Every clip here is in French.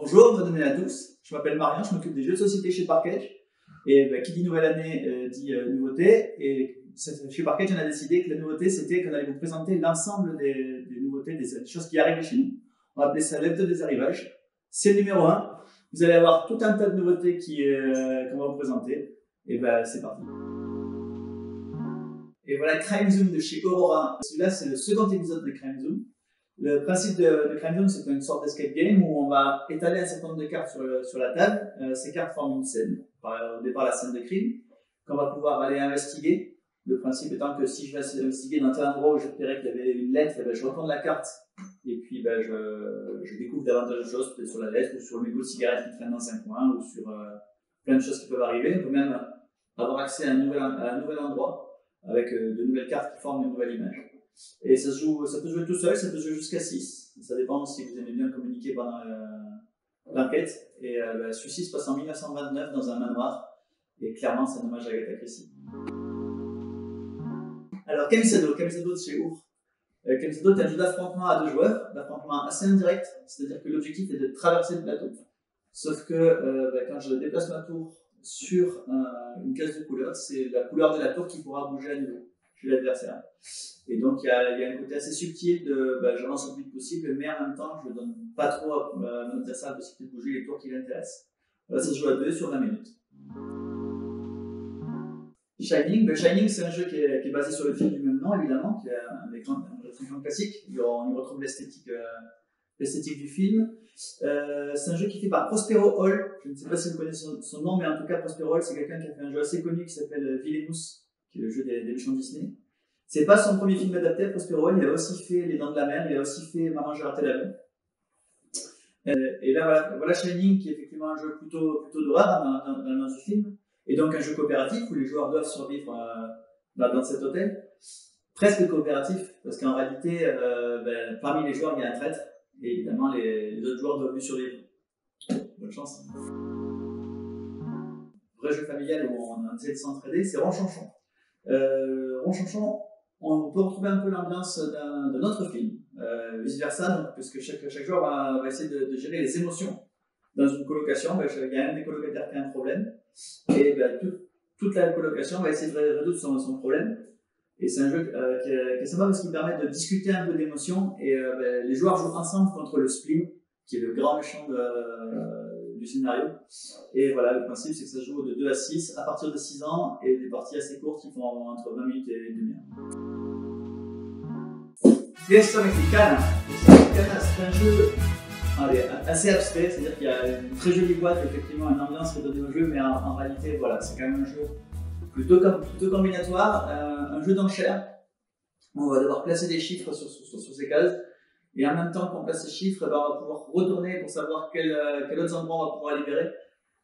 Bonjour, bonne année à tous. Je m'appelle Marion, je m'occupe des jeux de société chez Parkage. Et qui dit nouvelle année dit nouveauté. Et chez Parkage, on a décidé que la nouveauté, c'était qu'on allait vous présenter l'ensemble des nouveautés, des choses qui arrivent chez nous. On va appeler ça l'hebdo des arrivages. C'est le numéro 1. Vous allez avoir tout un tas de nouveautés qu'on va vous présenter. Et c'est parti. Et voilà Crime Zoom de chez Aurora. Celui-là, c'est le second épisode de Crime Zoom. Le principe de Crime Zone, c'est une sorte d'escape game où on va étaler un certain nombre de cartes sur la table. Ces cartes forment une scène, au départ la scène de crime, qu'on va pouvoir aller investiguer. Le principe étant que si je vais investiguer dans tel endroit où je repérais qu'il y avait une lettre, je retourne la carte et puis je découvre davantage de choses, peut-être sur la lettre ou sur le mégot de cigarette qui traîne dans un coin ou sur plein de choses qui peuvent arriver. On peut même avoir accès à un nouvel endroit avec de nouvelles cartes qui forment une nouvelle image. Et ça peut jouer tout seul, ça peut jouer jusqu'à 6. Ça dépend si vous aimez bien communiquer pendant l'enquête. Et celui-ci se passe en 1929 dans un manoir. Et clairement, c'est un hommage à Agatha Christie. Alors, Kamisado de chez Our. Kamisado est un jeu d'affrontement à 2 joueurs, d'affrontement assez indirect, c'est-à-dire que l'objectif est de traverser le plateau. Sauf que quand je déplace ma tour sur une case de couleur, c'est la couleur de la tour qui pourra bouger à nouveau chez l'adversaire. Et donc il y a un côté assez subtil de j'avance le plus vite possible, mais en même temps je ne donne pas trop à mon adversaire la possibilité de bouger les tours qui l'intéressent. Voilà, ça se joue à 2 sur 20 minutes. Shining, c'est un jeu qui est basé sur le film du même nom, évidemment, qui est un écran classique. On y retrouve l'esthétique du film. C'est un jeu qui est fait par Prospero Hall. Je ne sais pas si vous connaissez son nom, mais en tout cas, Prospero Hall, c'est quelqu'un qui a fait un jeu assez connu qui s'appelle Villainous, qui est le jeu des méchants Disney. C'est pas son premier film adapté, Prospero Hall. Il a aussi fait Les Dents de la Mer, il a aussi fait Maman, j'ai raté l'avion. Et là, voilà Shining, qui est effectivement un jeu plutôt d'horreur dans le nom du film, et donc un jeu coopératif où les joueurs doivent survivre dans cet hôtel. Presque coopératif, parce qu'en réalité, parmi les joueurs, il y a un traître, et évidemment, les autres joueurs doivent lui survivre. Bonne chance. Vrai jeu familial où on essaie de s'entraider, c'est Ronchonchon. Ronchonchon, on peut retrouver un peu l'ambiance d'un autre film, vice versa, puisque chaque joueur va essayer de gérer les émotions dans une colocation. Il y a un des colocataires qui a un problème, et toute la colocation va essayer de résoudre son problème. Et c'est un jeu qui est sympa parce qu'il permet de discuter un peu d'émotions, et les joueurs jouent ensemble contre le spleen, qui est le grand méchant du scénario. Et voilà, le principe c'est que ça se joue de 2 à 6 à partir de 6 ans, et des parties assez courtes qui font entre 20 minutes et une demi-heure. Fiesta Mexicana, c'est un jeu assez abstrait, c'est-à-dire qu'il y a une très jolie boîte, effectivement une ambiance qui est donnée au jeu, mais en réalité voilà, c'est quand même un jeu plutôt combinatoire, un jeu d'enchères. On va devoir placer des chiffres sur ces cases, et en même temps qu'on place ces chiffres, on va pouvoir retourner pour savoir quel autre endroit on va pouvoir libérer.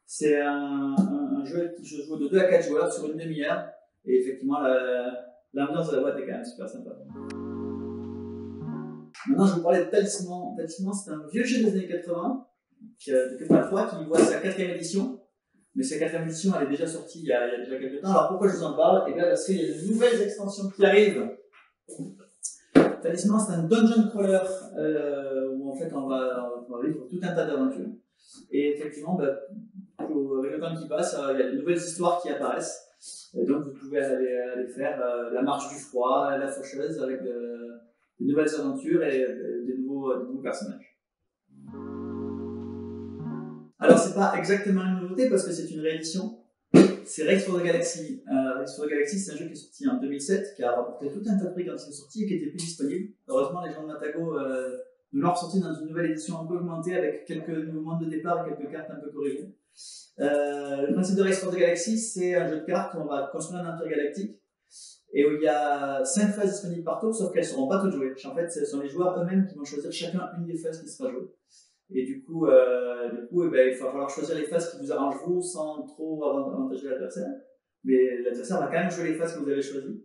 C'est un jeu qui se joue de 2 à 4 joueurs sur une demi-heure, et effectivement l'ambiance de la boîte est quand même super sympa. Maintenant, je vais vous parler de Talisman. Talisman, c'est un vieux jeu des années 80, de 83, qui voit sa 4e édition. Mais sa 4e édition, elle est déjà sortie il y a déjà quelques temps. Alors pourquoi je vous en parle? Et bien parce qu'il y a de nouvelles extensions qui arrivent. Talisman, c'est un dungeon crawler où en fait on va vivre tout un tas d'aventures. Et effectivement, avec le temps qui passe, il y a de nouvelles histoires qui apparaissent. Et donc vous pouvez aller faire la marche du froid, la faucheuse, avec des nouvelles aventures et des nouveaux personnages. Alors c'est pas exactement une nouveauté parce que c'est une réédition. C'est Race for the Galaxy. Race for the Galaxy, c'est un jeu qui est sorti en 2007, qui a rapporté tout un tas de prix quand il est sorti et qui était plus disponible. Heureusement, les gens de Matago nous l'ont ressorti dans une nouvelle édition un peu augmentée avec quelques nouveaux mondes de départ et quelques cartes un peu corrigées. Le principe de Race for the Galaxy, c'est un jeu de cartes où on va construire un empire galactique et où il y a 5 phases disponibles par tour, sauf qu'elles ne seront pas toutes jouées. En fait, ce sont les joueurs eux-mêmes qui vont choisir chacun une des phases qui sera jouée. Et du coup, il va falloir choisir les phases qui vous arrangent vous sans trop avantager l'adversaire. Mais l'adversaire va quand même jouer les phases que vous avez choisies.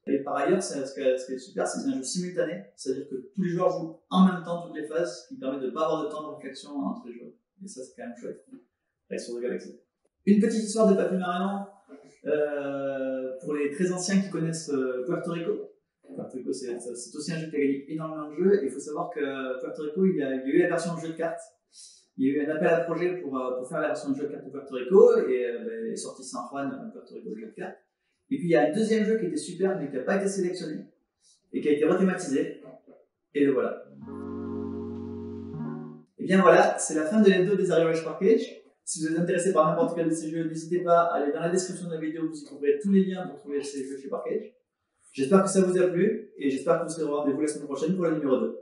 Et par ailleurs, ce qui est super, c'est que c'est un jeu simultané. C'est-à-dire que tous les joueurs jouent en même temps toutes les phases, ce qui permet de ne pas avoir de temps de réflexion entre les joueurs. Et ça, c'est quand même chouette. Race for the Galaxy. Une petite histoire de Papy Marion pour les très anciens qui connaissent Puerto Rico. Puerto Rico, c'est aussi un jeu qui a gagné énormément de jeux. Et il faut savoir que Puerto Rico, il y a eu la version jeu de cartes il y a eu un appel à projet pour faire la version de jeu de cartes de Puerto Rico, et est sorti San Juan, Puerto Rico, le jeu de cartes. Et puis il y a un deuxième jeu qui était super, mais qui n'a pas été sélectionné, et qui a été rethématisé, et le voilà. Et bien voilà, c'est la fin de l'hebdo des arrivages Parkage. Si vous êtes intéressé par n'importe quel de ces jeux, n'hésitez pas à aller dans la description de la vidéo, vous y trouverez tous les liens pour trouver ces jeux chez Parkage. J'espère que ça vous a plu, et j'espère que vous serez au rendez-vous la semaine prochaine pour le numéro 2.